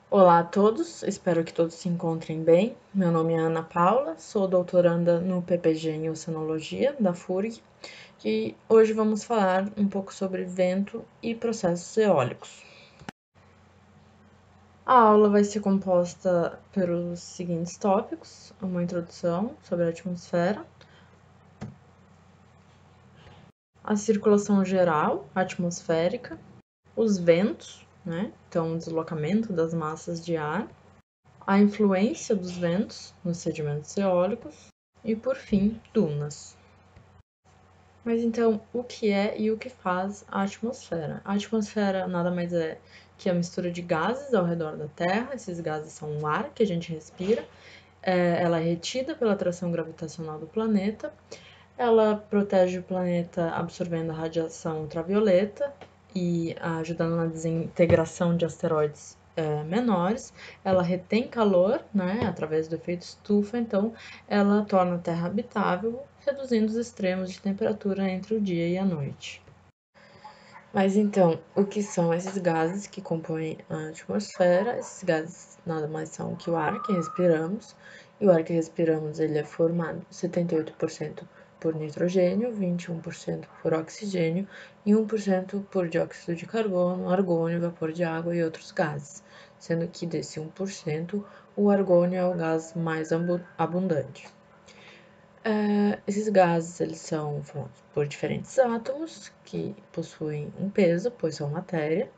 Olá a todos, espero que todos se encontrem bem. Meu nome é Ana Paula, sou doutoranda no PPG em Oceanologia da FURG e hoje vamos falar um pouco sobre vento e processos eólicos. A aula vai ser composta pelos seguintes tópicos: uma introdução sobre a atmosfera, a circulação geral atmosférica, os ventos, então o deslocamento das massas de ar, a influência dos ventos nos sedimentos eólicos e, por fim, dunas. Mas então, o que é e o que faz a atmosfera? A atmosfera nada mais é que a mistura de gases ao redor da Terra. Esses gases são o ar que a gente respira. Ela é retida pela atração gravitacional do planeta. Ela protege o planeta absorvendo a radiação ultravioleta e ajudando na desintegração de asteroides menores. Ela retém calor, através do efeito estufa, então ela torna a Terra habitável, reduzindo os extremos de temperatura entre o dia e a noite. Mas então, o que são esses gases que compõem a atmosfera? Esses gases nada mais são que o ar que respiramos, e o ar que respiramos ele é formado 78% por nitrogênio, 21% por oxigênio e 1% por dióxido de carbono, argônio, vapor de água e outros gases, sendo que desse 1%, o argônio é o gás mais abundante. Esses gases eles são formados por diferentes átomos que possuem um peso, pois são matéria,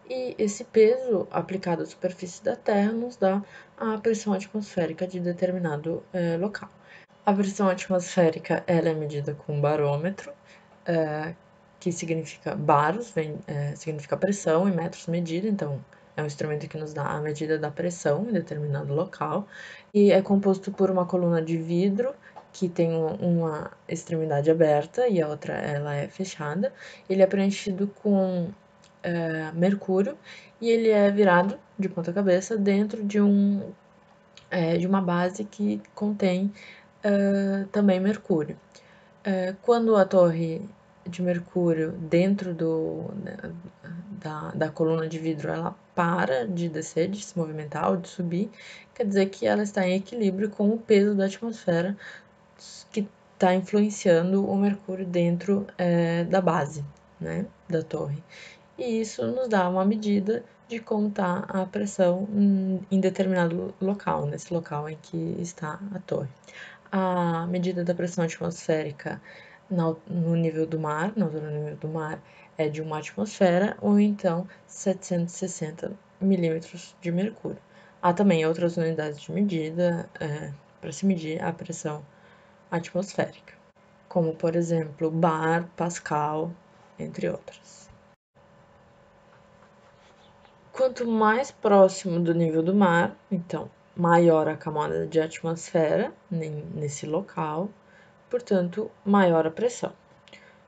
e esse peso aplicado à superfície da Terra nos dá a pressão atmosférica de determinado local. A pressão atmosférica ela é medida com um barômetro, que significa baros, significa pressão, e metros medida, então é um instrumento que nos dá a medida da pressão em determinado local, e é composto por uma coluna de vidro que tem uma extremidade aberta e a outra ela é fechada. Ele é preenchido com mercúrio e ele é virado de ponta cabeça dentro de uma base que contém também mercúrio. Quando a torre de mercúrio dentro da coluna de vidro ela para de descer, de se movimentar ou de subir, quer dizer que ela está em equilíbrio com o peso da atmosfera que está influenciando o mercúrio dentro da base, da torre. E isso nos dá uma medida de como está a pressão em determinado local, nesse local em que está a torre. A medida da pressão atmosférica no nível do mar, na altura do nível do mar, é de 1 atmosfera ou então 760 milímetros de mercúrio. Há também outras unidades de medida para se medir a pressão atmosférica, como por exemplo bar, pascal, entre outras. Quanto mais próximo do nível do mar, então maior a camada de atmosfera nesse local, portanto, maior a pressão.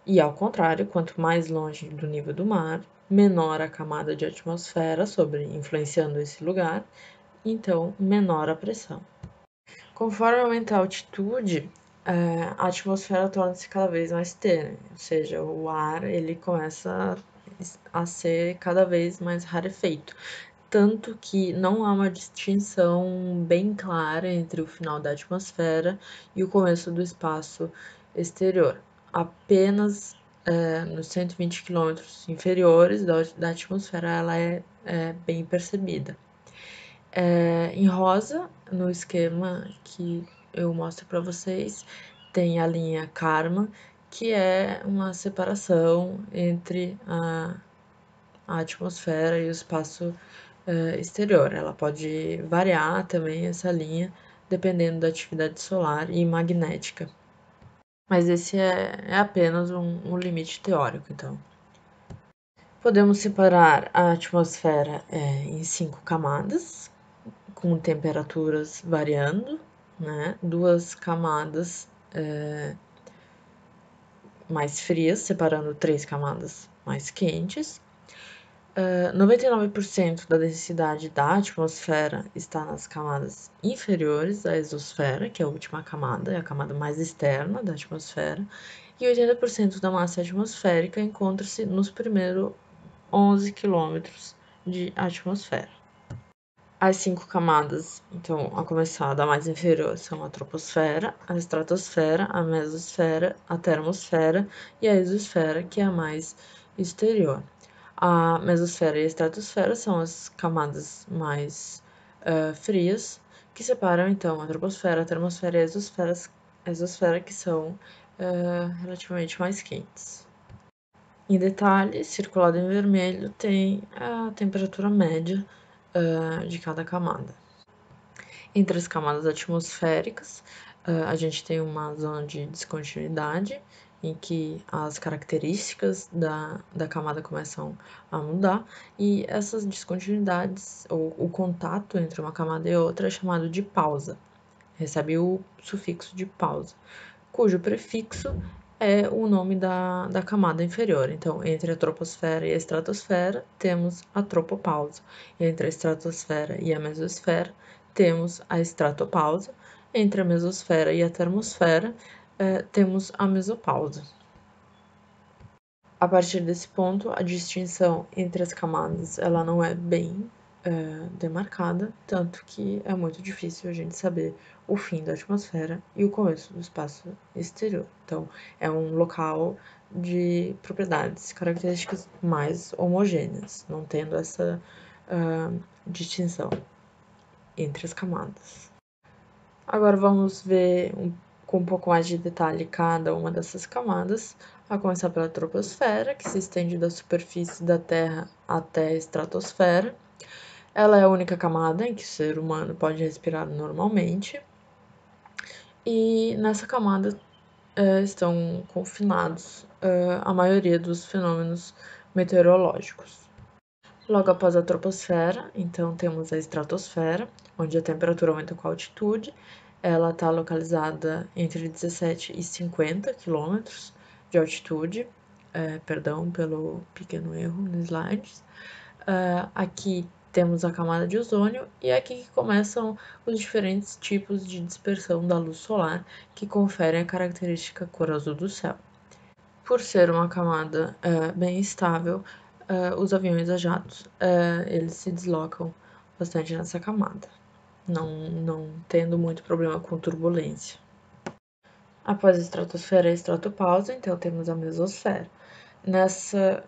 E ao contrário, quanto mais longe do nível do mar, menor a camada de atmosfera influenciando esse lugar, então menor a pressão. Conforme aumenta a altitude, a atmosfera torna-se cada vez mais tênue, ou seja, o ar ele começa a ser cada vez mais rarefeito. Tanto que não há uma distinção bem clara entre o final da atmosfera e o começo do espaço exterior. Apenas nos 120 quilômetros inferiores da atmosfera ela é bem percebida. Em rosa, no esquema que eu mostro para vocês, tem a linha Karman, que é uma separação entre a atmosfera e o espaço exterior. Ela pode variar também essa linha, dependendo da atividade solar e magnética. Mas esse é apenas um limite teórico, então. Podemos separar a atmosfera em 5 camadas, com temperaturas variando, 2 camadas mais frias, separando 3 camadas mais quentes. 99% da densidade da atmosfera está nas camadas inferiores da exosfera, que é a última camada, é a camada mais externa da atmosfera, e 80% da massa atmosférica encontra-se nos primeiros 11 quilômetros de atmosfera. As 5 camadas, então, a começar da mais inferior, são a troposfera, a estratosfera, a mesosfera, a termosfera e a exosfera, que é a mais exterior. A mesosfera e a estratosfera são as camadas mais frias, que separam, então, a troposfera, a termosfera e a exosfera, que são relativamente mais quentes. Em detalhe, circulado em vermelho, tem a temperatura média de cada camada. Entre as camadas atmosféricas, a gente tem uma zona de descontinuidade, em que as características da camada começam a mudar, e essas descontinuidades, ou o contato entre uma camada e outra, é chamado de pausa. Recebe o sufixo de pausa, cujo prefixo é o nome da camada inferior. Então, entre a troposfera e a estratosfera, temos a tropopausa. Entre a estratosfera e a mesosfera, temos a estratopausa. Entre a mesosfera e a termosfera, temos a mesopausa. A partir desse ponto, a distinção entre as camadas ela não é bem demarcada, tanto que é muito difícil a gente saber o fim da atmosfera e o começo do espaço exterior. Então, é um local de propriedades, características mais homogêneas, não tendo essa distinção entre as camadas. Agora vamos ver com um pouco mais de detalhe cada uma dessas camadas, a começar pela troposfera, que se estende da superfície da Terra até a estratosfera. Ela é a única camada em que o ser humano pode respirar normalmente. E nessa camada estão confinados a maioria dos fenômenos meteorológicos. Logo após a troposfera, então temos a estratosfera, onde a temperatura aumenta com a altitude. Ela está localizada entre 17 e 50 quilômetros de altitude. Perdão pelo pequeno erro no slides. Aqui temos a camada de ozônio e é aqui que começam os diferentes tipos de dispersão da luz solar que conferem a característica cor azul do céu. Por ser uma camada bem estável, os aviões a jatos eles se deslocam bastante nessa camada, não tendo muito problema com turbulência. Após a estratosfera e a estratopausa, então temos a mesosfera. Nessa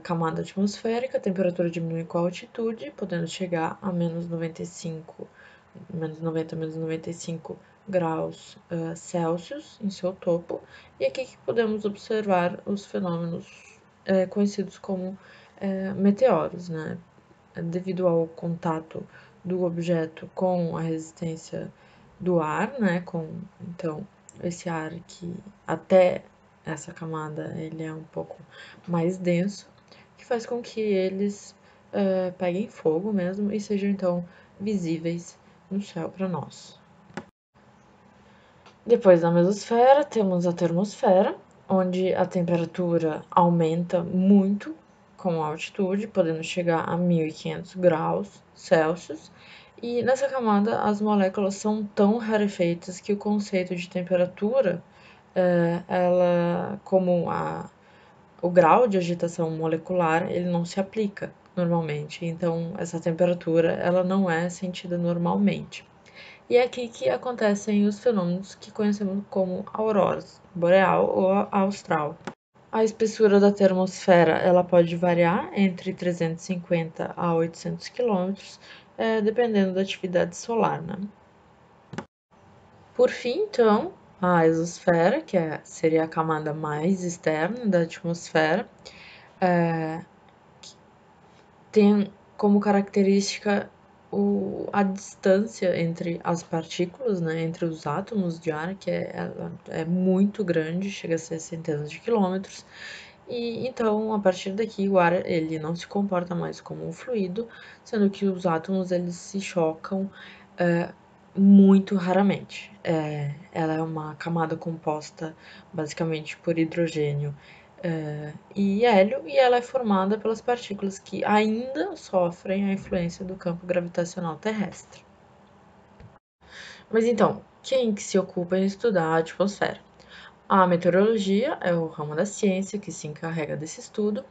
camada atmosférica, a temperatura diminui com a altitude, podendo chegar a menos 95, menos 90, menos 95 graus Celsius em seu topo, e aqui que podemos observar os fenômenos conhecidos como meteoros, né? Devido ao contato do objeto com a resistência do ar, né? Então, esse ar que até essa camada ele é um pouco mais denso, que faz com que eles peguem fogo mesmo e sejam então visíveis no céu para nós. Depois da mesosfera, temos a termosfera, onde a temperatura aumenta muito com a altitude, podendo chegar a 1500 graus Celsius. E nessa camada, as moléculas são tão rarefeitas que o conceito de temperatura, o grau de agitação molecular, ele não se aplica normalmente. Então, essa temperatura, ela não é sentida normalmente. E é aqui que acontecem os fenômenos que conhecemos como auroras boreal ou austral. A espessura da termosfera ela pode variar entre 350 a 800 quilômetros, dependendo da atividade solar, né? Por fim, então, a exosfera, que seria a camada mais externa da atmosfera, tem como característica a distância entre as partículas, né, entre os átomos de ar, que é muito grande, chega a ser centenas de quilômetros, e então, a partir daqui, o ar ele não se comporta mais como um fluido, sendo que os átomos eles se chocam muito raramente. Ela é uma camada composta basicamente por hidrogênio e hélio, e ela é formada pelas partículas que ainda sofrem a influência do campo gravitacional terrestre. Mas então, quem que se ocupa em estudar a atmosfera? A meteorologia é o ramo da ciência que se encarrega desse estudo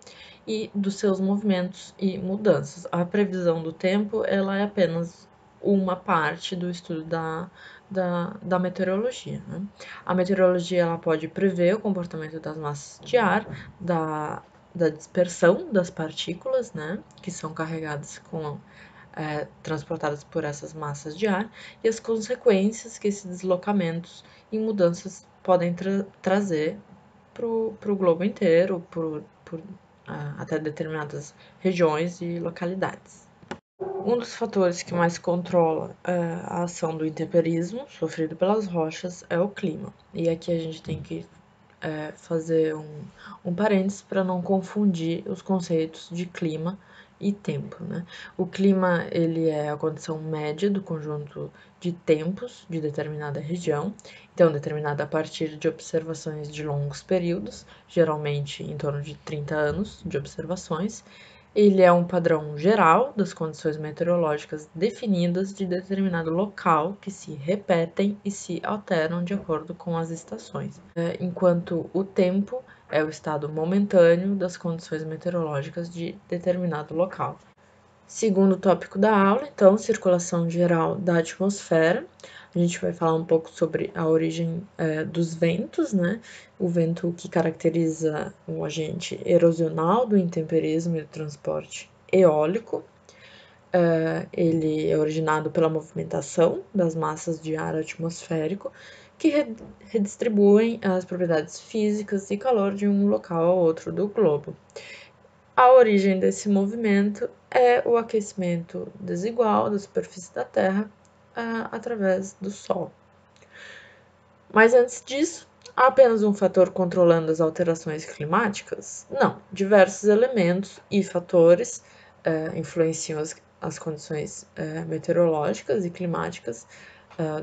e dos seus movimentos e mudanças. A previsão do tempo, ela é apenas uma parte do estudo da meteorologia, né? A meteorologia, ela pode prever o comportamento das massas de ar, da dispersão das partículas, né, que são carregadas transportadas por essas massas de ar, e as consequências que esses deslocamentos e mudanças podem trazer para o globo inteiro, até determinadas regiões e localidades. Um dos fatores que mais controla a ação do intemperismo sofrido pelas rochas é o clima. E aqui a gente tem que fazer um parênteses para não confundir os conceitos de clima e tempo, né? O clima, ele é a condição média do conjunto de tempos de determinada região, então determinada a partir de observações de longos períodos, geralmente em torno de 30 anos de observações. Ele é um padrão geral das condições meteorológicas definidas de determinado local que se repetem e se alteram de acordo com as estações, enquanto o tempo é o estado momentâneo das condições meteorológicas de determinado local. Segundo tópico da aula, então, circulação geral da atmosfera. A gente vai falar um pouco sobre a origem dos ventos, né? O vento que caracteriza o agente erosional do intemperismo e do transporte eólico. Ele é originado pela movimentação das massas de ar atmosférico que redistribuem as propriedades físicas e calor de um local ao outro do globo. A origem desse movimento é o aquecimento desigual da superfície da Terra através do Sol. Mas antes disso, há apenas um fator controlando as alterações climáticas? Não, diversos elementos e fatores influenciam as condições meteorológicas e climáticas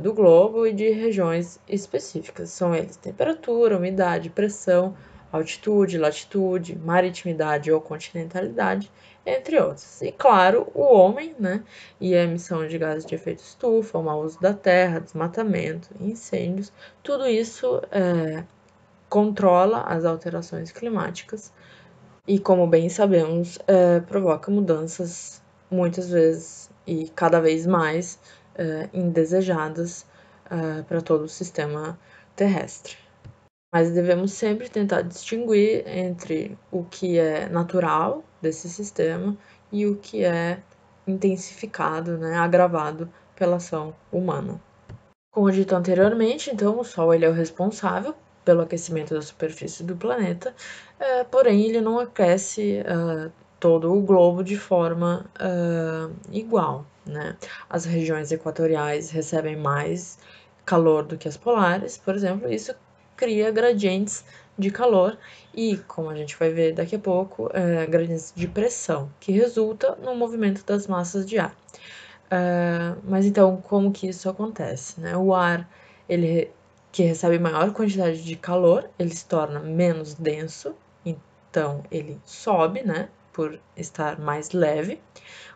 do globo e de regiões específicas. São eles temperatura, umidade, pressão, altitude, latitude, maritimidade ou continentalidade, entre outros. E claro, o homem, né, e a emissão de gases de efeito estufa, o mau uso da terra, desmatamento, incêndios, tudo isso controla as alterações climáticas e, como bem sabemos, provoca mudanças muitas vezes e cada vez mais indesejadas para todo o sistema terrestre. Mas devemos sempre tentar distinguir entre o que é natural desse sistema e o que é intensificado, né, agravado pela ação humana. Como dito anteriormente, então, o Sol ele é o responsável pelo aquecimento da superfície do planeta, porém ele não aquece todo o globo de forma igual, né? As regiões equatoriais recebem mais calor do que as polares, por exemplo, isso cria gradientes de calor e, como a gente vai ver daqui a pouco, gradientes de pressão, que resulta no movimento das massas de ar. Mas então, como que isso acontece, né? O ar, ele que recebe maior quantidade de calor, ele se torna menos denso, então ele sobe, né? Por estar mais leve,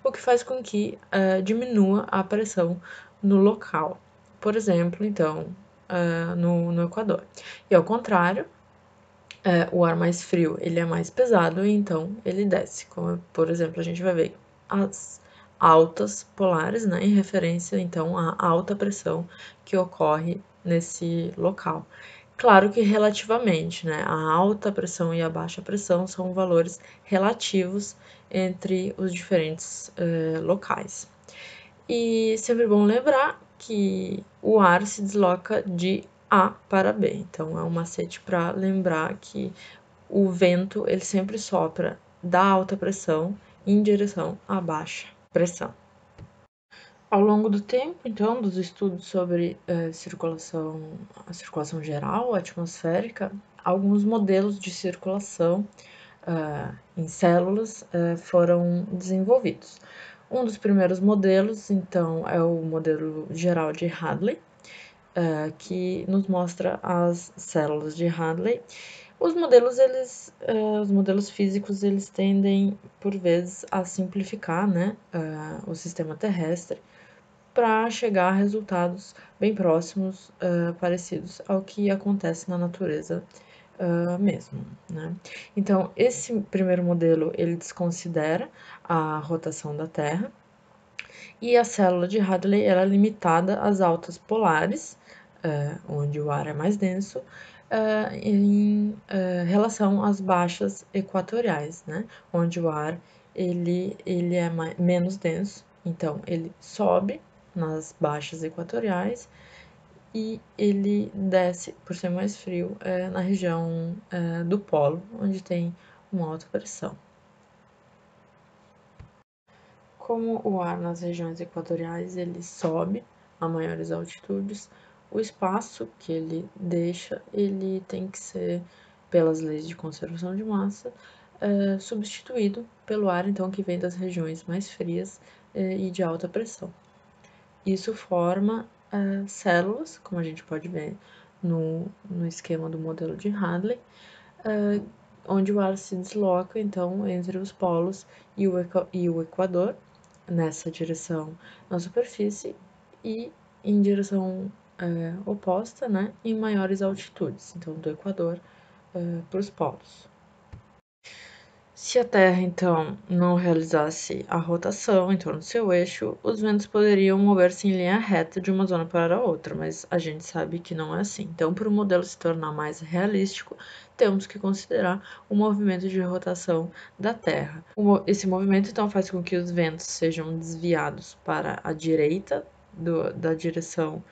o que faz com que diminua a pressão no local. Por exemplo, então, no Equador. E ao contrário, o ar mais frio, ele é mais pesado e então ele desce. Como, por exemplo, a gente vai ver as altas polares, né, em referência então à alta pressão que ocorre nesse local. Claro que relativamente, né, a alta pressão e a baixa pressão são valores relativos entre os diferentes locais. E sempre bom lembrar que o ar se desloca de A para B. Então é um macete para lembrar que o vento ele sempre sopra da alta pressão em direção à baixa pressão. Ao longo do tempo, então, dos estudos sobre a circulação geral atmosférica, alguns modelos de circulação em células foram desenvolvidos. Um dos primeiros modelos, então, é o modelo geral de Hadley, que nos mostra as células de Hadley. Os modelos físicos, eles tendem, por vezes, a simplificar, né, o sistema terrestre, para chegar a resultados bem próximos, parecidos ao que acontece na natureza mesmo, né? Então, esse primeiro modelo, ele desconsidera a rotação da Terra, e a célula de Hadley ela é limitada às altas polares, onde o ar é mais denso, em relação às baixas equatoriais, né? Onde o ar ele é menos denso, então ele sobe nas baixas equatoriais e ele desce, por ser mais frio, na região do polo, onde tem uma alta pressão. Como o ar nas regiões equatoriais ele sobe a maiores altitudes, o espaço que ele deixa, ele tem que ser, pelas leis de conservação de massa, substituído pelo ar, então, que vem das regiões mais frias e de alta pressão. Isso forma células, como a gente pode ver no esquema do modelo de Hadley, onde o ar se desloca, então, entre os polos e o equador, nessa direção na superfície, e em direção oposta, né, em maiores altitudes, então do equador para os polos. Se a Terra, então, não realizasse a rotação em torno do seu eixo, os ventos poderiam mover-se em linha reta de uma zona para a outra, mas a gente sabe que não é assim. Então, para o modelo se tornar mais realístico, temos que considerar o movimento de rotação da Terra. Esse movimento, então, faz com que os ventos sejam desviados para a direita da direção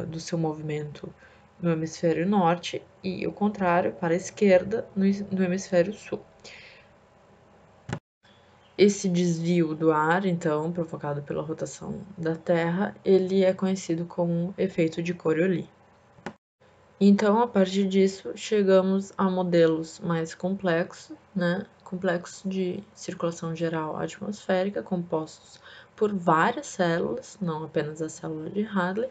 do seu movimento no hemisfério norte e o contrário, para a esquerda, no hemisfério sul. Esse desvio do ar, então, provocado pela rotação da Terra, ele é conhecido como efeito de Coriolis. Então, a partir disso, chegamos a modelos mais complexos, né? Complexos de circulação geral atmosférica, compostos por várias células, não apenas a célula de Hadley,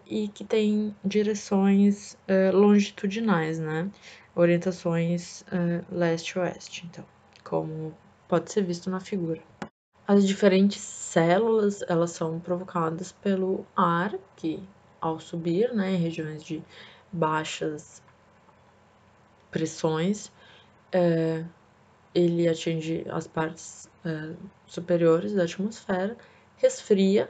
e que tem direções longitudinais, né? Orientações leste-oeste, então, como pode ser visto na figura. As diferentes células, elas são provocadas pelo ar, que ao subir, né, em regiões de baixas pressões, ele atinge as partes superiores da atmosfera, resfria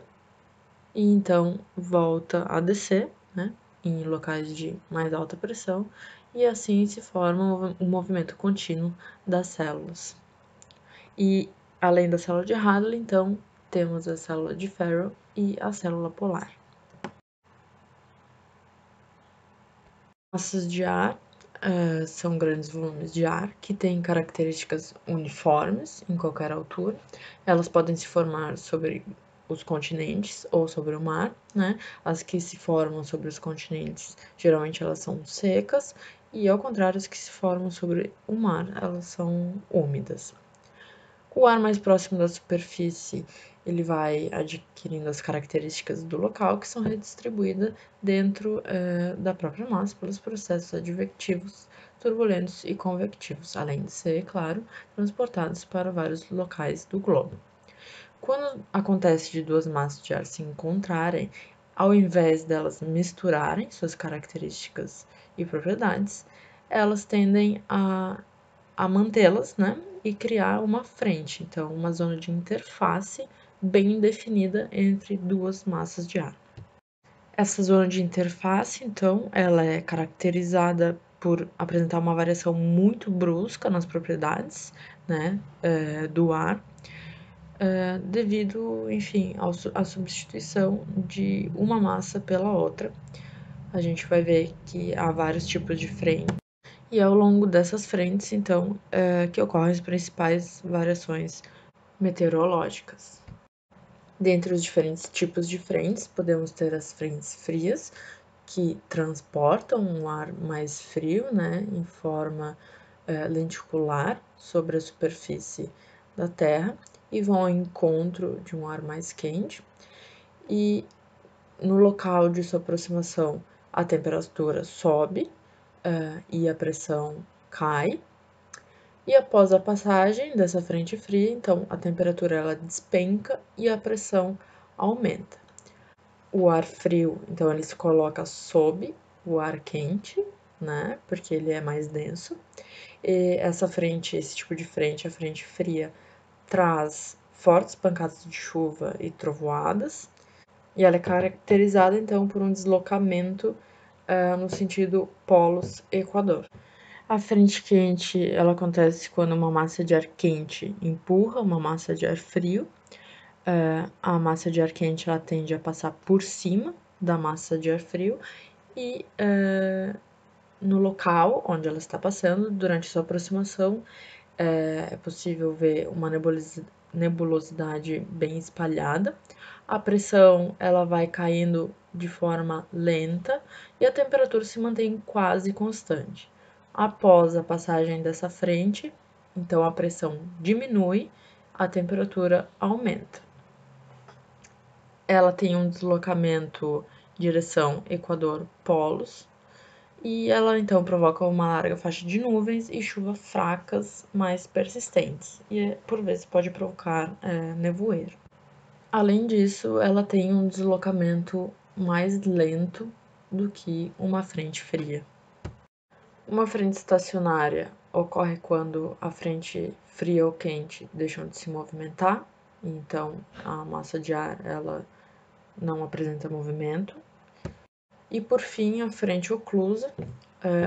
e então volta a descer, né, em locais de mais alta pressão, e assim se forma um movimento contínuo das células. E além da célula de Hadley, então, temos a célula de Farrell e a célula polar. Massas de ar são grandes volumes de ar que têm características uniformes em qualquer altura. Elas podem se formar sobre os continentes ou sobre o mar, né? As que se formam sobre os continentes, geralmente elas são secas, e ao contrário, as que se formam sobre o mar, elas são úmidas. O ar mais próximo da superfície, ele vai adquirindo as características do local, que são redistribuídas dentro da própria massa pelos processos advectivos, turbulentos e convectivos, além de ser, claro, transportados para vários locais do globo. Quando acontece de duas massas de ar se encontrarem, ao invés delas misturarem suas características e propriedades, elas tendem a mantê-las, né, e criar uma frente, então uma zona de interface bem definida entre duas massas de ar. Essa zona de interface, então, ela é caracterizada por apresentar uma variação muito brusca nas propriedades, né, do ar, devido, enfim, à substituição de uma massa pela outra. A gente vai ver que há vários tipos de frente. E ao longo dessas frentes, então, que ocorrem as principais variações meteorológicas. Dentre os diferentes tipos de frentes, podemos ter as frentes frias, que transportam um ar mais frio, né, em forma lenticular sobre a superfície da Terra e vão ao encontro de um ar mais quente. E no local de sua aproximação, a temperatura sobe e a pressão cai. E após a passagem dessa frente fria, então a temperatura ela despenca e a pressão aumenta. O ar frio, então, ele se coloca sob o ar quente, né? Porque ele é mais denso. E essa frente, esse tipo de frente, a frente fria, traz fortes pancadas de chuva e trovoadas. E ela é caracterizada, então, por um deslocamento no sentido polos-equador. A frente quente, ela acontece quando uma massa de ar quente empurra uma massa de ar frio. A massa de ar quente, ela tende a passar por cima da massa de ar frio e no local onde ela está passando, durante sua aproximação, é possível ver uma nebulosidade bem espalhada. A pressão, ela vai caindo de forma lenta e a temperatura se mantém quase constante. Após a passagem dessa frente, então a pressão diminui, a temperatura aumenta. Ela tem um deslocamento direção Equador-Polos e ela então provoca uma larga faixa de nuvens e chuvas fracas mais persistentes e por vezes pode provocar nevoeiro. Além disso, ela tem um deslocamento mais lento do que uma frente fria. Uma frente estacionária ocorre quando a frente fria ou quente deixam de se movimentar, então a massa de ar ela não apresenta movimento. E por fim, a frente oclusa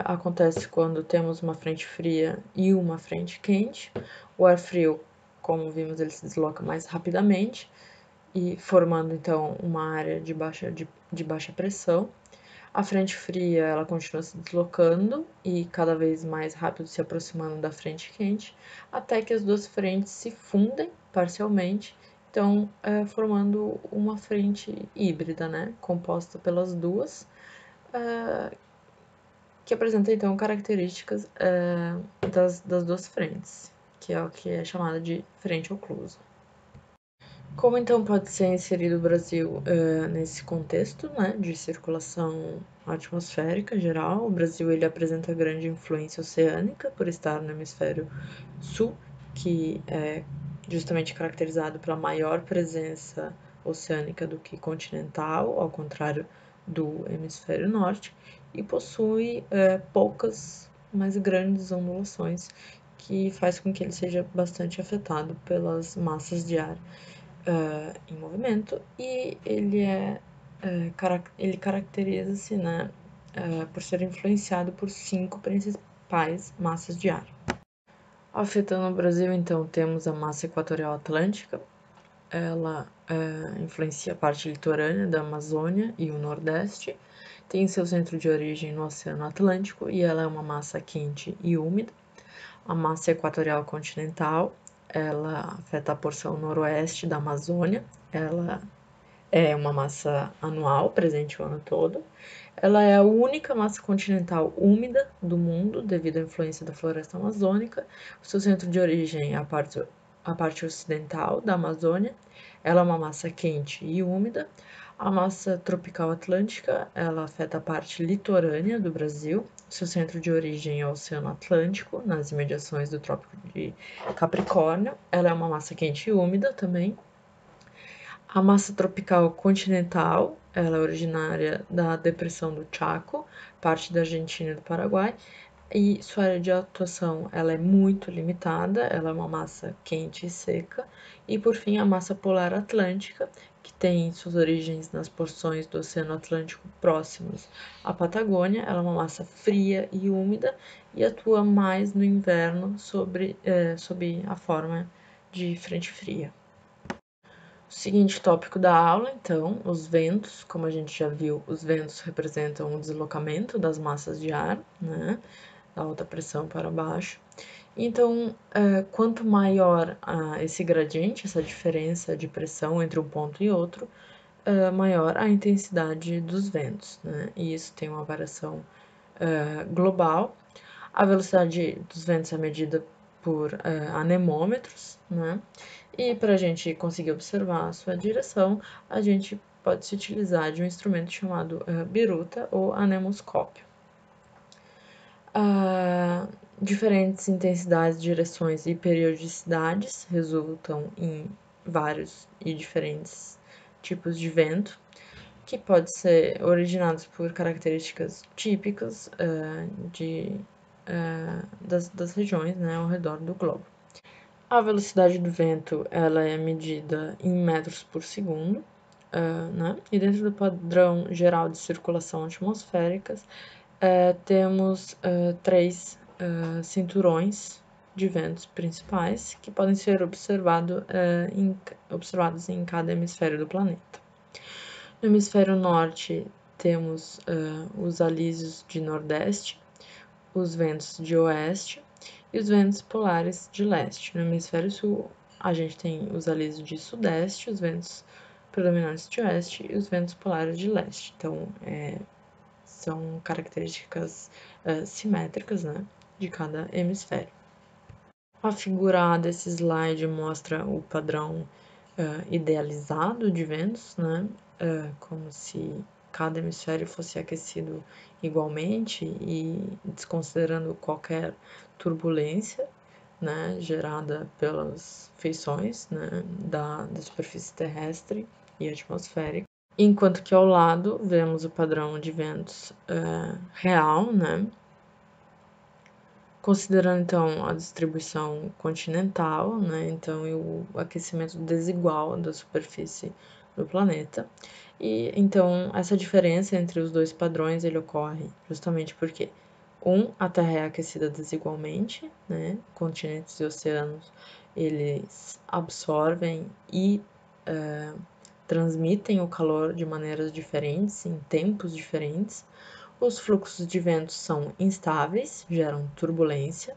acontece quando temos uma frente fria e uma frente quente. O ar frio, como vimos, ele se desloca mais rapidamente e formando então uma área de baixa pressão. A frente fria ela continua se deslocando e cada vez mais rápido se aproximando da frente quente, até que as duas frentes se fundem parcialmente, então formando uma frente híbrida, né, composta pelas duas, que apresenta então características das duas frentes, que é o que é chamado de frente oclusa. Como então pode ser inserido o Brasil nesse contexto, né, de circulação atmosférica geral? O Brasil ele apresenta grande influência oceânica por estar no hemisfério sul, que é justamente caracterizado pela maior presença oceânica do que continental, ao contrário do hemisfério norte, e possui poucas, mas grandes ondulações, que faz com que ele seja bastante afetado pelas massas de ar em movimento e ele caracteriza-se, né, por ser influenciado por 5 principais massas de ar. Afetando o Brasil, então, temos a massa equatorial atlântica. Ela influencia a parte litorânea da Amazônia e o Nordeste. Tem seu centro de origem no Oceano Atlântico e ela é uma massa quente e úmida. A massa equatorial continental, ela afeta a porção noroeste da Amazônia. Ela é uma massa anual, presente o ano todo. Ela é a única massa continental úmida do mundo, devido à influência da floresta amazônica. O seu centro de origem é a parte ocidental da Amazônia. Ela é uma massa quente e úmida. A massa tropical atlântica, ela afeta a parte litorânea do Brasil. Seu centro de origem é o Oceano Atlântico, nas imediações do Trópico de Capricórnio. Ela é uma massa quente e úmida também. A massa tropical continental, ela é originária da depressão do Chaco, parte da Argentina e do Paraguai, e sua área de atuação ela é muito limitada, ela é uma massa quente e seca. E por fim, a massa polar atlântica, que tem suas origens nas porções do Oceano Atlântico próximos à Patagônia. Ela é uma massa fria e úmida e atua mais no inverno sob a forma de frente fria. O seguinte tópico da aula, então, os ventos. Como a gente já viu, os ventos representam o deslocamento das massas de ar, né, da alta pressão para baixo. Então, quanto maior esse gradiente, essa diferença de pressão entre um ponto e outro, maior a intensidade dos ventos, né? E isso tem uma variação global. A velocidade dos ventos é medida por anemômetros, né? E para a gente conseguir observar a sua direção, a gente pode se utilizar de um instrumento chamado biruta ou anemoscópio. Diferentes intensidades, direções e periodicidades resultam em vários e diferentes tipos de vento, que pode ser originados por características típicas das regiões, né, ao redor do globo. A velocidade do vento ela é medida em metros por segundo, né? E dentro do padrão geral de circulação atmosférica, temos 3 cinturões de ventos principais que podem ser observados em cada hemisfério do planeta. No hemisfério norte, temos os alísios de nordeste, os ventos de oeste e os ventos polares de leste. No hemisfério sul, a gente tem os alísios de sudeste, os ventos predominantes de oeste e os ventos polares de leste. Então, são características simétricas, né, de cada hemisfério. A figura desse slide mostra o padrão idealizado de ventos, né, como se cada hemisfério fosse aquecido igualmente e desconsiderando qualquer turbulência, né, gerada pelas feições, né, da superfície terrestre e atmosférica. Enquanto que ao lado vemos o padrão de ventos real, né, considerando então a distribuição continental, né, então e o aquecimento desigual da superfície do planeta. E então essa diferença entre os dois padrões ele ocorre justamente porque a Terra é aquecida desigualmente, né? Continentes e oceanos eles absorvem e transmitem o calor de maneiras diferentes, em tempos diferentes. Os fluxos de vento são instáveis, geram turbulência,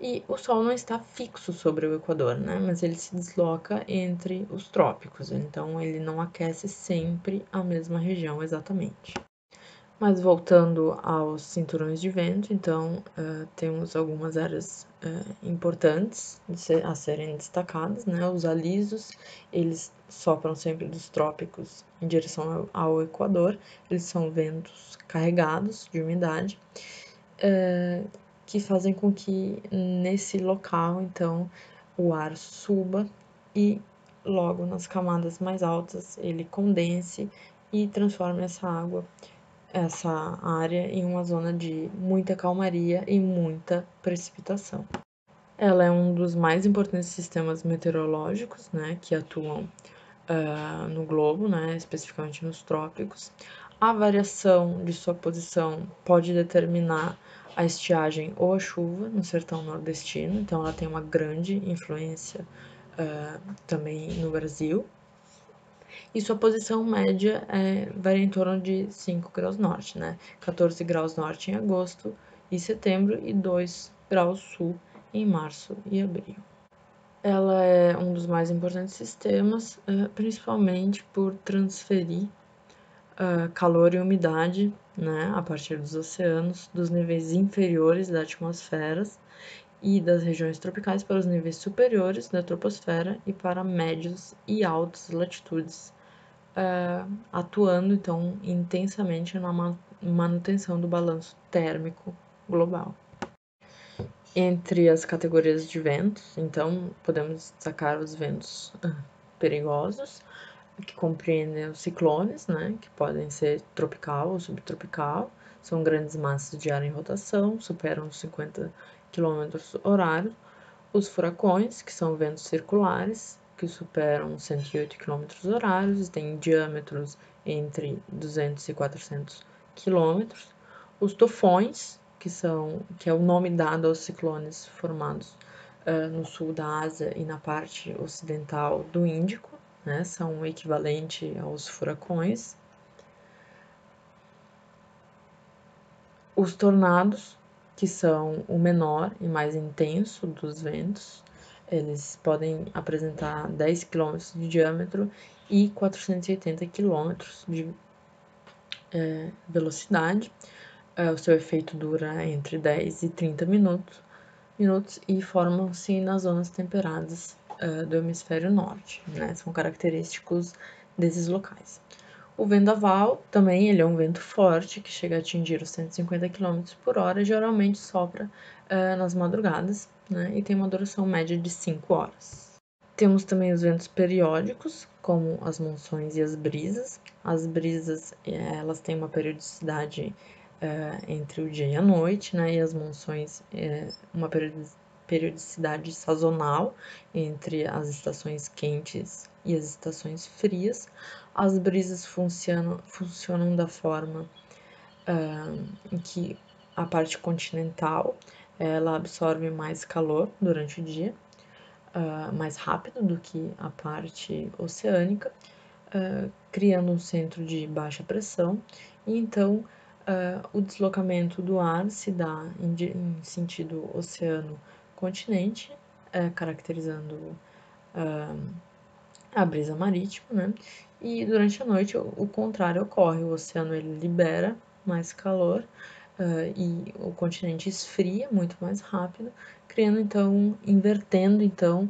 e o Sol não está fixo sobre o Equador, né? Mas ele se desloca entre os trópicos, então ele não aquece sempre a mesma região exatamente. Mas voltando aos cinturões de vento, então temos algumas áreas importantes a serem destacadas, né? Os alísios, eles sopram sempre dos trópicos em direção ao Equador, eles são ventos carregados de umidade, que fazem com que nesse local, então, o ar suba e logo nas camadas mais altas ele condense e transforme essa área em uma zona de muita calmaria e muita precipitação. Ela é um dos mais importantes sistemas meteorológicos, né, que atuam no globo, né, especificamente nos trópicos. A variação de sua posição pode determinar a estiagem ou a chuva no sertão nordestino, então ela tem uma grande influência também no Brasil. E sua posição média varia em torno de 5 graus norte, né? 14 graus norte em agosto e setembro e 2 graus sul em março e abril. Ela é um dos mais importantes sistemas, principalmente por transferir calor e umidade, né, a partir dos oceanos, dos níveis inferiores da atmosfera e das regiões tropicais para os níveis superiores da troposfera e para médios e altas latitudes, atuando então intensamente na manutenção do balanço térmico global. Entre as categorias de ventos, então, podemos destacar os ventos perigosos, que compreendem os ciclones, né, que podem ser tropical ou subtropical, são grandes massas de ar em rotação, superam os 50 km/h. Os furacões, que são ventos circulares, que superam 108 km/h e têm diâmetros entre 200 e 400 km. Os tufões, que é o nome dado aos ciclones formados no sul da Ásia e na parte ocidental do Índico, né, são o equivalente aos furacões. Os tornados, que são o menor e mais intenso dos ventos, eles podem apresentar 10 km de diâmetro e 480 km de velocidade. O seu efeito dura entre 10 e 30 minutos e formam-se nas zonas temperadas do hemisfério norte, né? São característicos desses locais. O vendaval também ele é um vento forte que chega a atingir os 150 km por hora e geralmente sopra nas madrugadas, né? E tem uma duração média de 5 horas. Temos também os ventos periódicos, como as monções e as brisas. As brisas, elas têm uma periodicidade entre o dia e a noite, né? E as monções, uma periodicidade sazonal entre as estações quentes e as estações frias. As brisas funcionam da forma em que a parte continental ela absorve mais calor durante o dia, mais rápido do que a parte oceânica, criando um centro de baixa pressão, e então o deslocamento do ar se dá em sentido oceano-continente, caracterizando a brisa marítima, né? E durante a noite o contrário ocorre, o oceano ele libera mais calor e o continente esfria muito mais rápido, criando então, invertendo então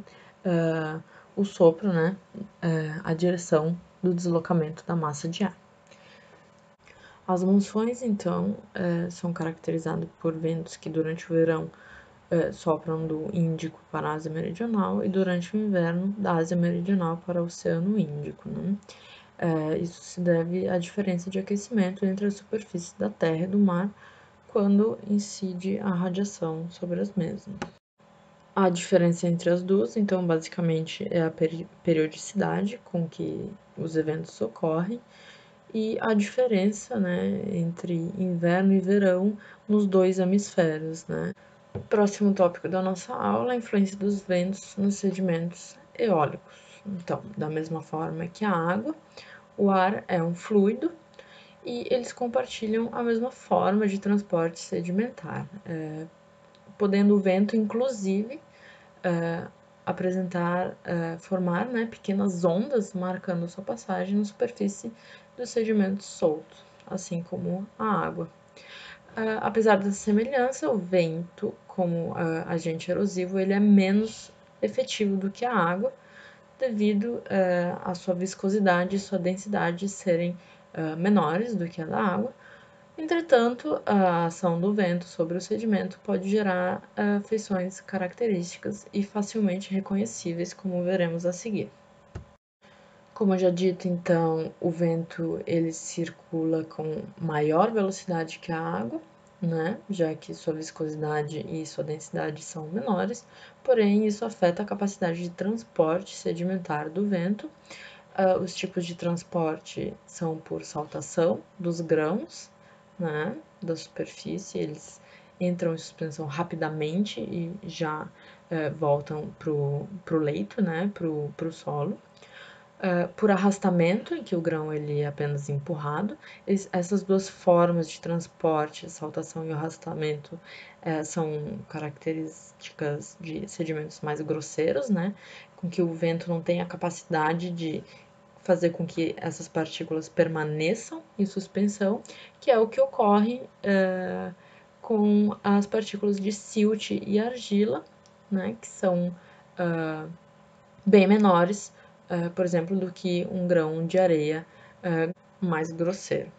o sopro, né? A direção do deslocamento da massa de ar. As monções, então, são caracterizadas por ventos que durante o verão sopram do Índico para a Ásia Meridional e durante o inverno da Ásia Meridional para o Oceano Índico, né? Isso se deve à diferença de aquecimento entre a superfície da Terra e do mar quando incide a radiação sobre as mesmas. A diferença entre as duas, então, basicamente, é a periodicidade com que os eventos ocorrem e a diferença, né, entre inverno e verão nos dois hemisférios, né? Próximo tópico da nossa aula, a influência dos ventos nos sedimentos eólicos. Então, da mesma forma que a água, o ar é um fluido e eles compartilham a mesma forma de transporte sedimentar, podendo o vento, inclusive, formar, né, pequenas ondas marcando sua passagem na superfície dos sedimentos soltos, assim como a água. Apesar dessa semelhança, o vento, como agente erosivo, ele é menos efetivo do que a água, devido à sua viscosidade e sua densidade serem menores do que a da água. Entretanto, a ação do vento sobre o sedimento pode gerar feições características e facilmente reconhecíveis, como veremos a seguir. Como eu já dito, então, o vento ele circula com maior velocidade que a água, né? Já que sua viscosidade e sua densidade são menores, porém isso afeta a capacidade de transporte sedimentar do vento. Os tipos de transporte são por saltação dos grãos, né, da superfície, eles entram em suspensão rapidamente e já voltam para o leito, né, para o solo. Por arrastamento, em que o grão ele é apenas empurrado. Essas duas formas de transporte, saltação e arrastamento, são características de sedimentos mais grosseiros, né, com que o vento não tem a capacidade de fazer com que essas partículas permaneçam em suspensão, que é o que ocorre com as partículas de silt e argila, né, que são bem menores, por exemplo, do que um grão de areia mais grosseiro.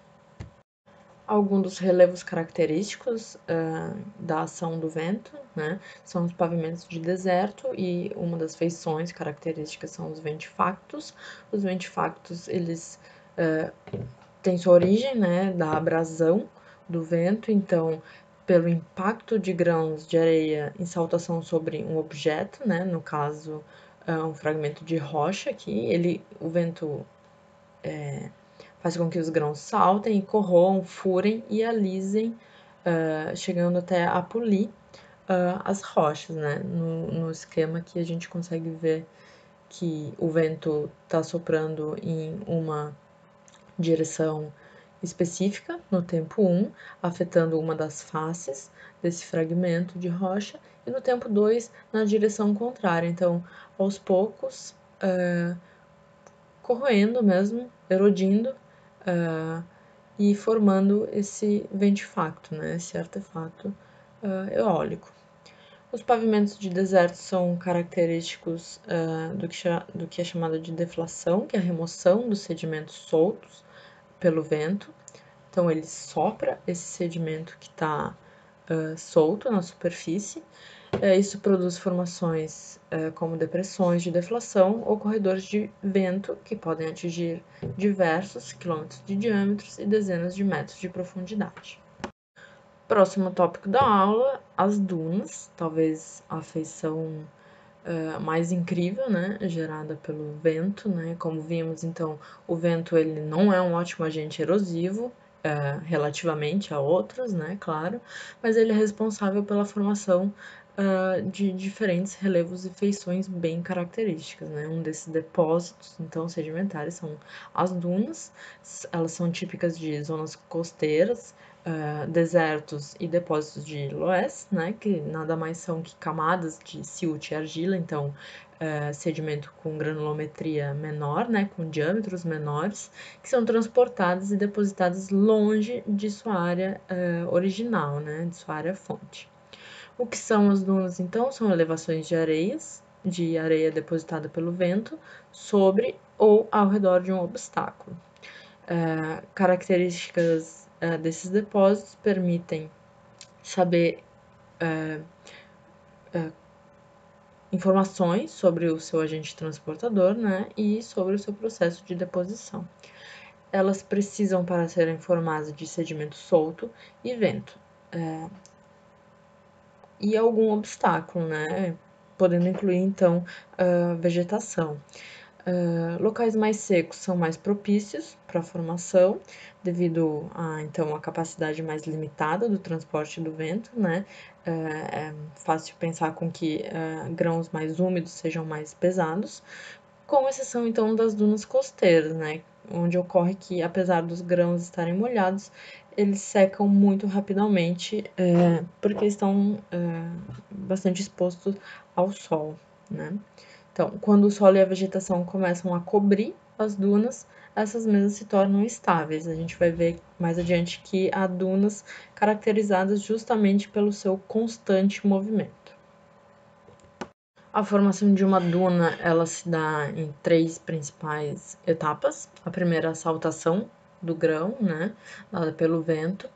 Alguns dos relevos característicos da ação do vento, né, são os pavimentos de deserto e uma das feições características são os ventifactos. Os ventifactos, eles têm sua origem, né, da abrasão do vento, então, pelo impacto de grãos de areia em saltação sobre um objeto, né, no caso, um fragmento de rocha aqui, o vento faz com que os grãos saltem e corroam, furem e alisem, chegando até a polir as rochas, né? No esquema que a gente consegue ver que o vento está soprando em uma direção específica no tempo 1, afetando uma das faces desse fragmento de rocha, e no tempo 2, na direção contrária. Então, aos poucos, corroendo mesmo, erodindo e formando esse ventifacto, né, esse artefato eólico. Os pavimentos de deserto são característicos do que é chamado de deflação, que é a remoção dos sedimentos soltos pelo vento. Então, ele sopra esse sedimento que está solto na superfície Isso produz formações como depressões de deflação ou corredores de vento que podem atingir diversos quilômetros de diâmetros e dezenas de metros de profundidade. Próximo tópico da aula, as dunas, talvez a feição mais incrível, né, gerada pelo vento, né, como vimos, então, o vento ele não é um ótimo agente erosivo, relativamente a outros, né, claro, mas ele é responsável pela formação de diferentes relevos e feições bem características, né, um desses depósitos, então, sedimentares são as dunas, elas são típicas de zonas costeiras, desertos e depósitos de loess, né, que nada mais são que camadas de silt e argila, então sedimento com granulometria menor, né, com diâmetros menores, que são transportados e depositados longe de sua área original, né, de sua área fonte. O que são as dunas, então? São elevações de areia depositada pelo vento sobre ou ao redor de um obstáculo. Características desses depósitos permitem saber informações sobre o seu agente transportador, né, e sobre o seu processo de deposição. Elas precisam, para serem formadas, de sedimento solto e vento. E algum obstáculo, né, podendo incluir, então, vegetação. Locais mais secos são mais propícios para a formação, devido a, então, a capacidade mais limitada do transporte do vento, né? É fácil pensar com que grãos mais úmidos sejam mais pesados, com exceção, então, das dunas costeiras, né? Onde ocorre que, apesar dos grãos estarem molhados, eles secam muito rapidamente, porque estão bastante expostos ao sol, né? Então, quando o solo e a vegetação começam a cobrir as dunas, essas mesmas se tornam estáveis. A gente vai ver mais adiante que há dunas caracterizadas justamente pelo seu constante movimento. A formação de uma duna, ela se dá em 3 principais etapas. A primeira, a saltação do grão, né, dada pelo vento,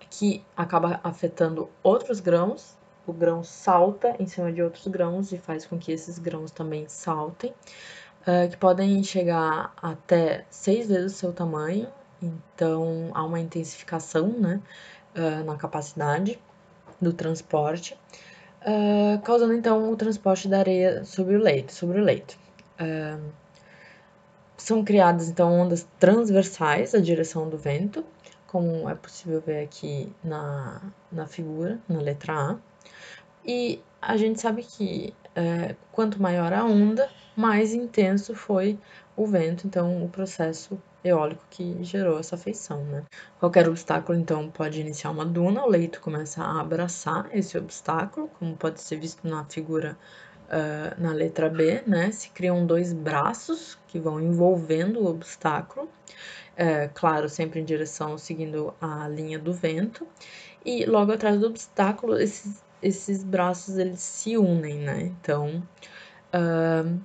que acaba afetando outros grãos. O grão salta em cima de outros grãos e faz com que esses grãos também saltem, que podem chegar até 6 vezes o seu tamanho. Então, há uma intensificação, né, na capacidade do transporte, causando então o transporte da areia sobre o leito. São criadas então ondas transversais à direção do vento, como é possível ver aqui na figura, na letra A. E a gente sabe que quanto maior a onda, mais intenso foi o vento, então o processo eólico que gerou essa feição, né? Qualquer obstáculo, então, pode iniciar uma duna, o leito começa a abraçar esse obstáculo, como pode ser visto na figura na letra B, né? Se criam 2 braços que vão envolvendo o obstáculo, claro, sempre em direção, seguindo a linha do vento, e logo atrás do obstáculo, esses braços eles se unem, né? Então,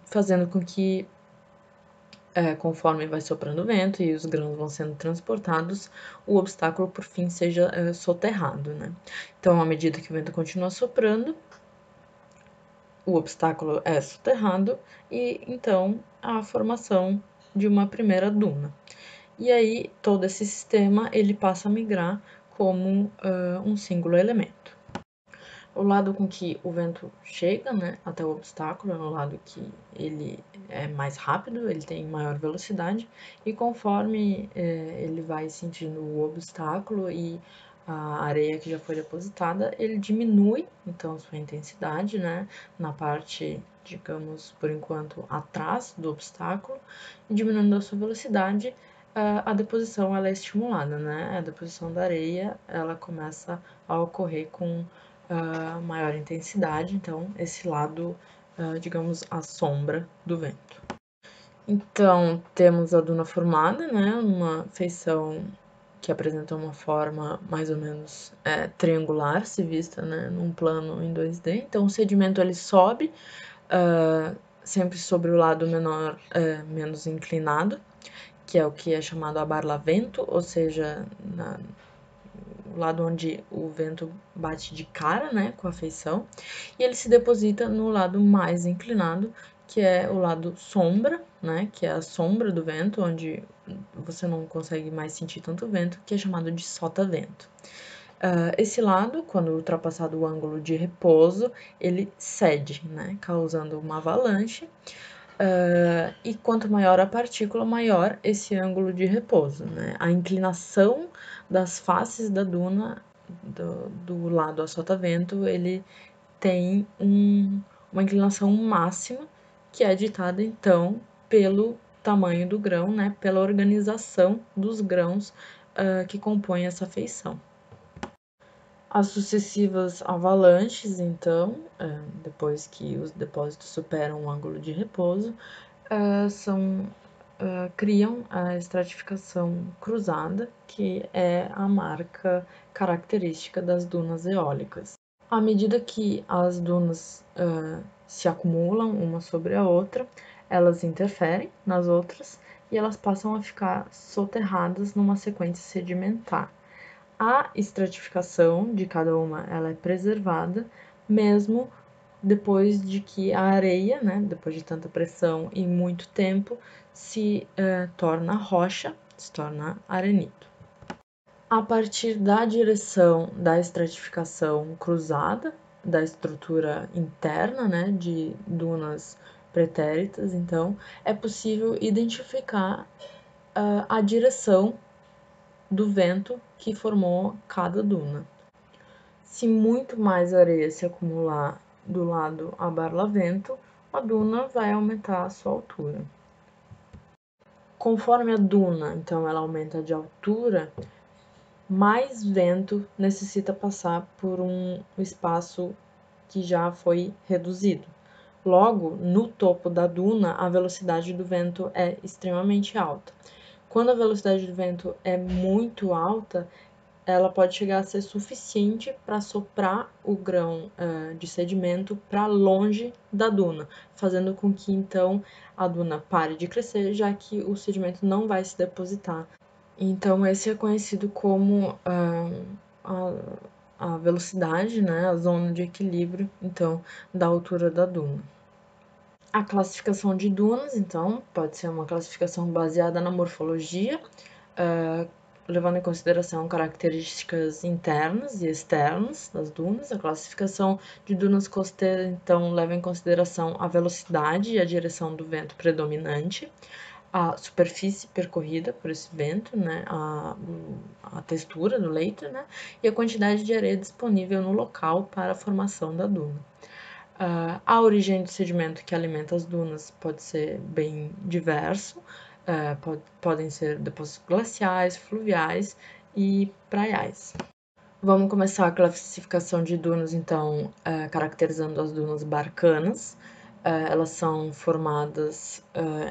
fazendo com que, conforme vai soprando o vento e os grãos vão sendo transportados, o obstáculo por fim seja soterrado, né? Então, à medida que o vento continua soprando, o obstáculo é soterrado e então a formação de uma primeira duna. E aí todo esse sistema ele passa a migrar como um single elemento. O lado com que o vento chega, né, até o obstáculo é o lado que ele é mais rápido, ele tem maior velocidade, e conforme ele vai sentindo o obstáculo e a areia que já foi depositada, ele diminui, então, sua intensidade, né, na parte, digamos, por enquanto, atrás do obstáculo, e diminuindo a sua velocidade, a deposição ela é estimulada, né, a deposição da areia, ela começa a ocorrer com maior intensidade, então esse lado, digamos, a sombra do vento. Então, temos a duna formada, né, uma feição que apresenta uma forma mais ou menos triangular, se vista, né, num plano em 2D. Então, o sedimento ele sobe sempre sobre o lado menor, menos inclinado, que é o que é chamado abarlavento, ou seja, lado onde o vento bate de cara, né, com a feição, e ele se deposita no lado mais inclinado, que é o lado sombra, né, que é a sombra do vento, onde você não consegue mais sentir tanto vento, que é chamado de sotavento. Esse lado, quando ultrapassado o ângulo de repouso, ele cede, né, causando uma avalanche. E quanto maior a partícula, maior esse ângulo de repouso, né? A inclinação das faces da duna do lado a sotavento, ele tem uma inclinação máxima, que é ditada, então, pelo tamanho do grão, né? Pela organização dos grãos que compõem essa feição. As sucessivas avalanches, então, depois que os depósitos superam o ângulo de repouso, criam a estratificação cruzada, que é a marca característica das dunas eólicas. À medida que as dunas se acumulam uma sobre a outra, elas interferem nas outras e elas passam a ficar soterradas numa sequência sedimentar. A estratificação de cada uma ela é preservada, mesmo depois de que a areia, né, depois de tanta pressão e muito tempo, se torna rocha, se torna arenito. A partir da direção da estratificação cruzada, da estrutura interna, né, de dunas pretéritas, então, é possível identificar a direção do vento que formou cada duna. Se muito mais areia se acumular do lado a barlavento, a duna vai aumentar a sua altura. Conforme a duna, então, ela aumenta de altura, mais vento necessita passar por um espaço que já foi reduzido. Logo, no topo da duna, a velocidade do vento é extremamente alta. Quando a velocidade do vento é muito alta, ela pode chegar a ser suficiente para soprar o grão de sedimento para longe da duna, fazendo com que então a duna pare de crescer, já que o sedimento não vai se depositar. Então, esse é conhecido como a velocidade, né, a zona de equilíbrio, então, da altura da duna. A classificação de dunas, então, pode ser uma classificação baseada na morfologia, levando em consideração características internas e externas das dunas. A classificação de dunas costeiras, então, leva em consideração a velocidade e a direção do vento predominante, a superfície percorrida por esse vento, né, a textura do leito, né, e a quantidade de areia disponível no local para a formação da duna. A origem do sedimento que alimenta as dunas pode ser bem diverso, podem ser depósitos glaciais, fluviais e praiais. Vamos começar a classificação de dunas, então, caracterizando as dunas barcanas. Elas são formadas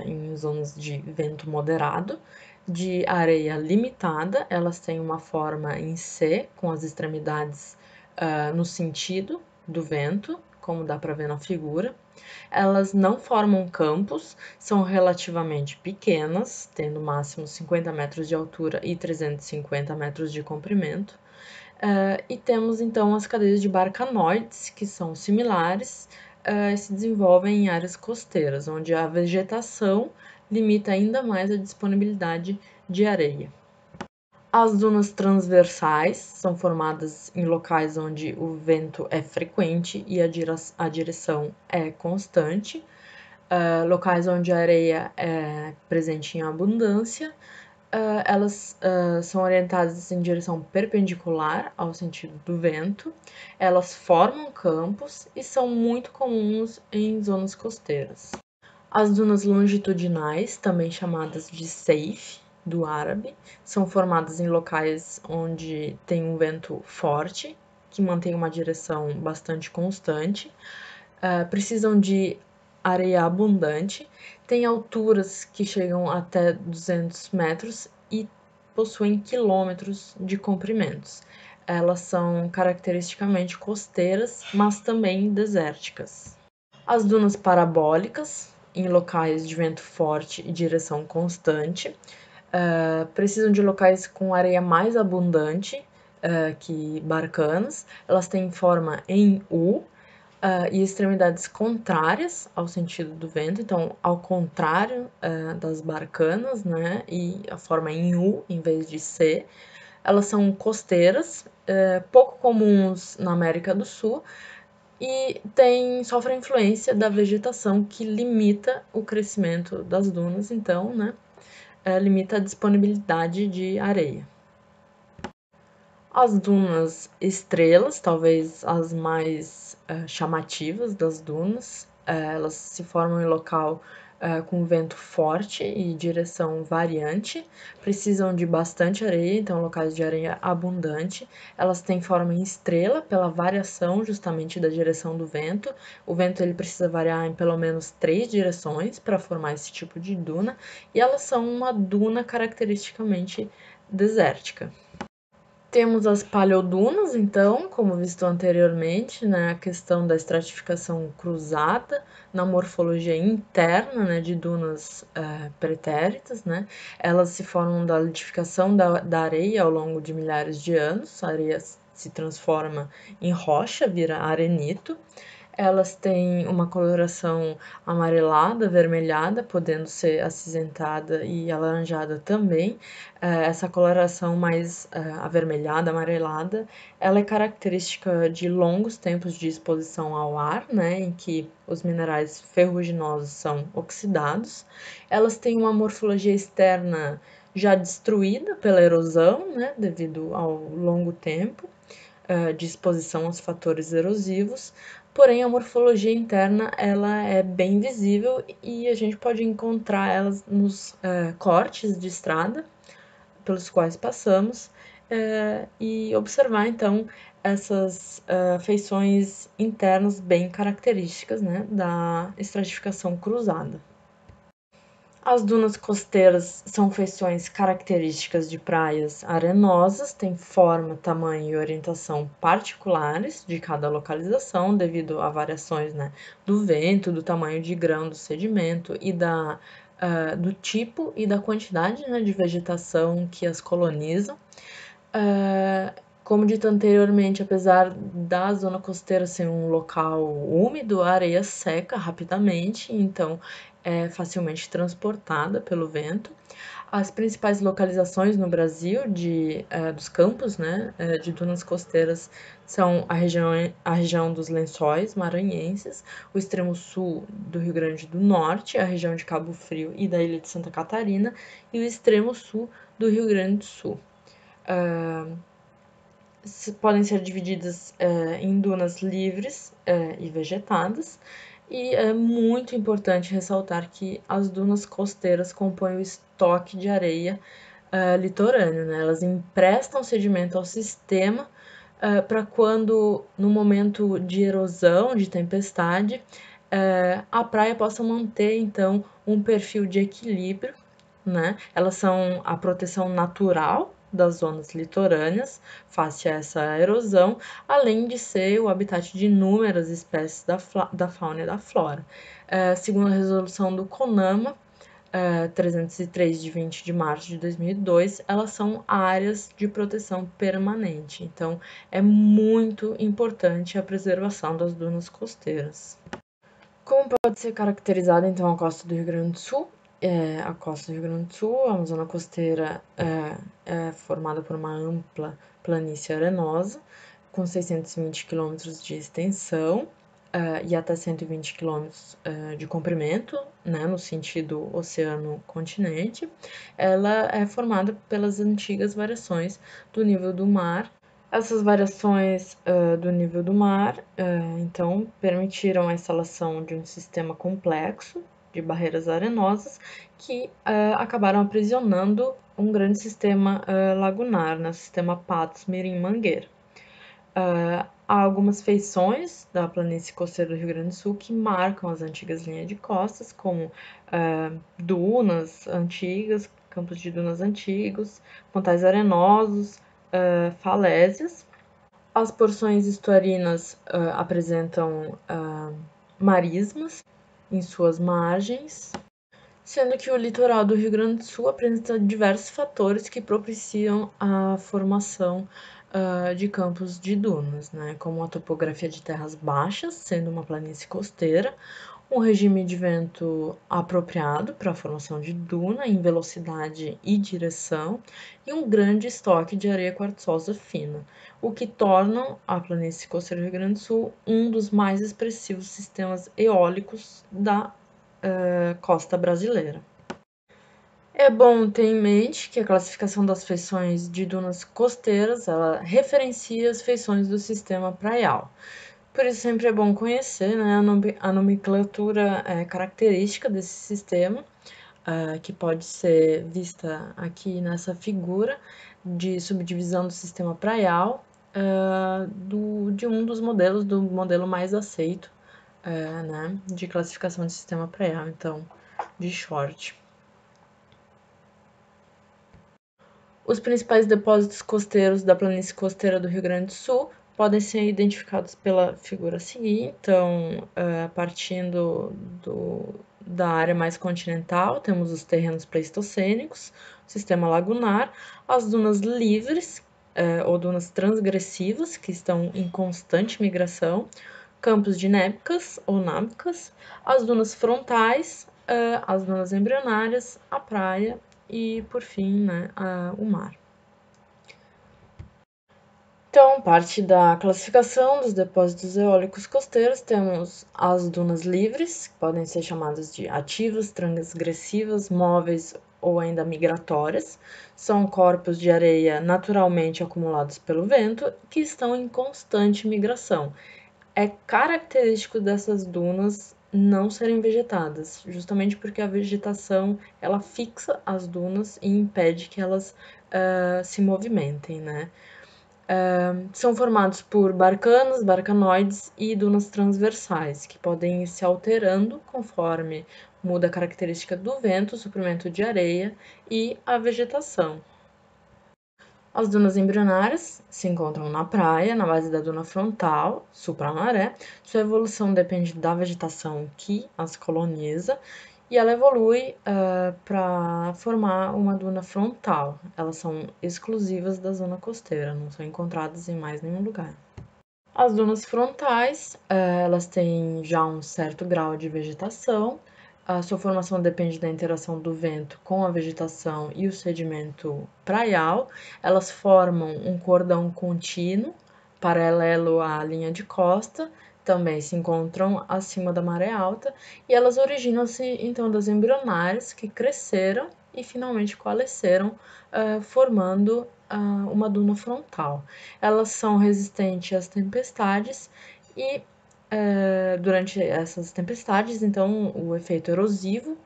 em zonas de vento moderado, de areia limitada, elas têm uma forma em C, com as extremidades no sentido do vento, como dá para ver na figura. Elas não formam campos, são relativamente pequenas, tendo máximo 50 metros de altura e 350 metros de comprimento. E temos então as cadeias de barcanoides, que são similares, e se desenvolvem em áreas costeiras, onde a vegetação limita ainda mais a disponibilidade de areia. As dunas transversais são formadas em locais onde o vento é frequente e a direção é constante, locais onde a areia é presente em abundância. Elas são orientadas em direção perpendicular ao sentido do vento, elas formam campos e são muito comuns em zonas costeiras. As dunas longitudinais, também chamadas de seif, do árabe, são formadas em locais onde tem um vento forte, que mantém uma direção bastante constante, precisam de areia abundante, têm alturas que chegam até 200 metros e possuem quilômetros de comprimentos. Elas são caracteristicamente costeiras, mas também desérticas. As dunas parabólicas, em locais de vento forte e direção constante, precisam de locais com areia mais abundante, barcanas. Elas têm forma em U e extremidades contrárias ao sentido do vento, então ao contrário das barcanas, né? E a forma em U em vez de C. Elas são costeiras, pouco comuns na América do Sul, e sofrem influência da vegetação que limita o crescimento das dunas, então, né, limita a disponibilidade de areia. As dunas estrelas, talvez as mais chamativas das dunas, elas se formam em local com vento forte e direção variante, precisam de bastante areia, então locais de areia abundante. Elas têm forma em estrela pela variação justamente da direção do vento. O vento ele precisa variar em pelo menos 3 direções para formar esse tipo de duna, e elas são uma duna caracteristicamente desértica. Temos as paleodunas, então, como visto anteriormente, né, a questão da estratificação cruzada na morfologia interna, né, de dunas pretéritas, né, elas se formam da litificação da areia ao longo de milhares de anos, a areia se transforma em rocha, vira arenito. Elas têm uma coloração amarelada, avermelhada, podendo ser acinzentada e alaranjada também. Essa coloração mais avermelhada, amarelada, ela é característica de longos tempos de exposição ao ar, né, em que os minerais ferruginosos são oxidados. Elas têm uma morfologia externa já destruída pela erosão, né, devido ao longo tempo de exposição aos fatores erosivos, porém a morfologia interna ela é bem visível e a gente pode encontrar elas nos cortes de estrada pelos quais passamos e observar então essas feições internas bem características, né, da estratificação cruzada. As dunas costeiras são feições características de praias arenosas, têm forma, tamanho e orientação particulares de cada localização, devido a variações, né, do vento, do tamanho de grão do sedimento e do tipo e da quantidade, né, de vegetação que as colonizam. Como dito anteriormente, apesar da zona costeira ser um local úmido, a areia seca rapidamente, então é facilmente transportada pelo vento. As principais localizações no Brasil dos campos, né, de dunas costeiras são a região dos Lençóis Maranhenses, o extremo sul do Rio Grande do Norte, a região de Cabo Frio e da ilha de Santa Catarina, e o extremo sul do Rio Grande do Sul. Podem ser divididas em dunas livres e vegetadas, e é muito importante ressaltar que as dunas costeiras compõem o estoque de areia litorâneo, né? Elas emprestam sedimento ao sistema para quando, no momento de erosão, de tempestade, a praia possa manter, então, um perfil de equilíbrio, né? Elas são a proteção natural das zonas litorâneas face a essa erosão, além de ser o habitat de inúmeras espécies da fauna e da flora. Segundo a resolução do CONAMA, 303 de 20 de março de 2002, elas são áreas de proteção permanente. Então, é muito importante a preservação das dunas costeiras. Como pode ser caracterizada, então, a costa do Rio Grande do Sul? A costa do Rio Grande do Sul é uma zona costeira formada por uma ampla planície arenosa, com 620 quilômetros de extensão e até 120 quilômetros de comprimento, né, no sentido oceano-continente. Ela é formada pelas antigas variações do nível do mar. Essas variações do nível do mar, então, permitiram a instalação de um sistema complexo de barreiras arenosas que acabaram aprisionando um grande sistema lagunar, né, o sistema Patos-Mirim-Mangueira. Há algumas feições da planície costeira do Rio Grande do Sul que marcam as antigas linhas de costas, como dunas antigas, campos de dunas antigos, pontais arenosos, falésias. As porções estuarinas apresentam marismas em suas margens, sendo que o litoral do Rio Grande do Sul apresenta diversos fatores que propiciam a formação de campos de dunas, né, como a topografia de terras baixas, sendo uma planície costeira, um regime de vento apropriado para a formação de duna em velocidade e direção, e um grande estoque de areia quartzosa fina, o que torna a planície costeira do Rio Grande do Sul um dos mais expressivos sistemas eólicos da costa brasileira. É bom ter em mente que a classificação das feições de dunas costeiras, ela referencia as feições do sistema praial. Por isso sempre é bom conhecer, né, a nomenclatura característica desse sistema, que pode ser vista aqui nessa figura de subdivisão do sistema praial, de um dos modelos, do modelo mais aceito, né, de classificação de sistema praial, então, de short. Os principais depósitos costeiros da planície costeira do Rio Grande do Sul podem ser identificados pela figura a seguir. Então, partindo da área mais continental, temos os terrenos pleistocênicos, o sistema lagunar, as dunas livres, ou dunas transgressivas, que estão em constante migração, campos de nébicas ou nábicas, as dunas frontais, as dunas embrionárias, a praia e, por fim, né, o mar. Então, parte da classificação dos depósitos eólicos costeiros, temos as dunas livres, que podem ser chamadas de ativas, transgressivas, móveis ou ainda migratórias. São corpos de areia naturalmente acumulados pelo vento que estão em constante migração. É característico dessas dunas não serem vegetadas, justamente porque a vegetação ela fixa as dunas e impede que elas se movimentem, né? São formados por barcanos, barcanoides e dunas transversais, que podem ir se alterando conforme muda a característica do vento, o suprimento de areia e a vegetação. As dunas embrionárias se encontram na praia, na base da duna frontal, supramaré. Sua evolução depende da vegetação que as coloniza e ela evolui para formar uma duna frontal. Elas são exclusivas da zona costeira, não são encontradas em mais nenhum lugar. As dunas frontais, elas têm já um certo grau de vegetação. A sua formação depende da interação do vento com a vegetação e o sedimento praial. Elas formam um cordão contínuo, paralelo à linha de costa, também se encontram acima da maré alta, e elas originam-se então das embrionárias que cresceram e finalmente coalesceram, formando uma duna frontal. Elas são resistentes às tempestades e durante essas tempestades, então, o efeito erosivo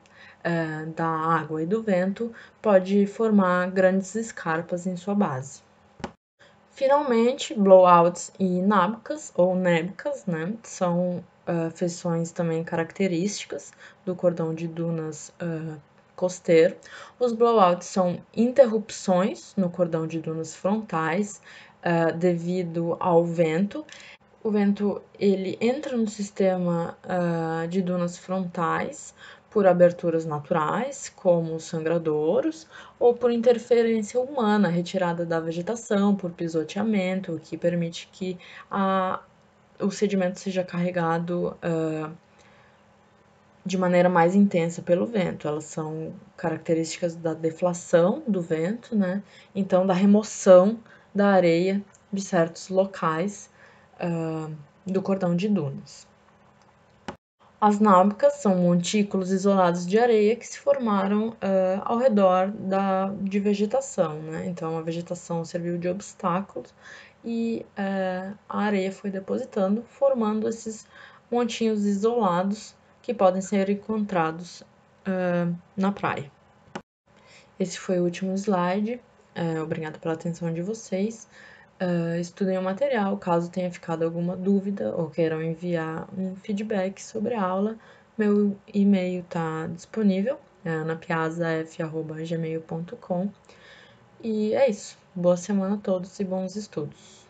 da água e do vento pode formar grandes escarpas em sua base. Finalmente, blowouts e nábicas, ou nébicas, né, são feições também características do cordão de dunas costeiro. Os blowouts são interrupções no cordão de dunas frontais devido ao vento. O vento ele entra no sistema de dunas frontais por aberturas naturais, como sangradouros, ou por interferência humana, retirada da vegetação, por pisoteamento, o que permite que o sedimento seja carregado de maneira mais intensa pelo vento. Elas são características da deflação do vento, né? Então, da remoção da areia de certos locais do cordão de dunas. As nábicas são montículos isolados de areia que se formaram ao redor de vegetação, né? Então, a vegetação serviu de obstáculos e a areia foi depositando, formando esses montinhos isolados que podem ser encontrados na praia. Esse foi o último slide. Obrigada pela atenção de vocês. Estudem o material, caso tenha ficado alguma dúvida ou queiram enviar um feedback sobre a aula, meu e-mail está disponível, anapiazaf@gmail.com. E é isso. Boa semana a todos e bons estudos.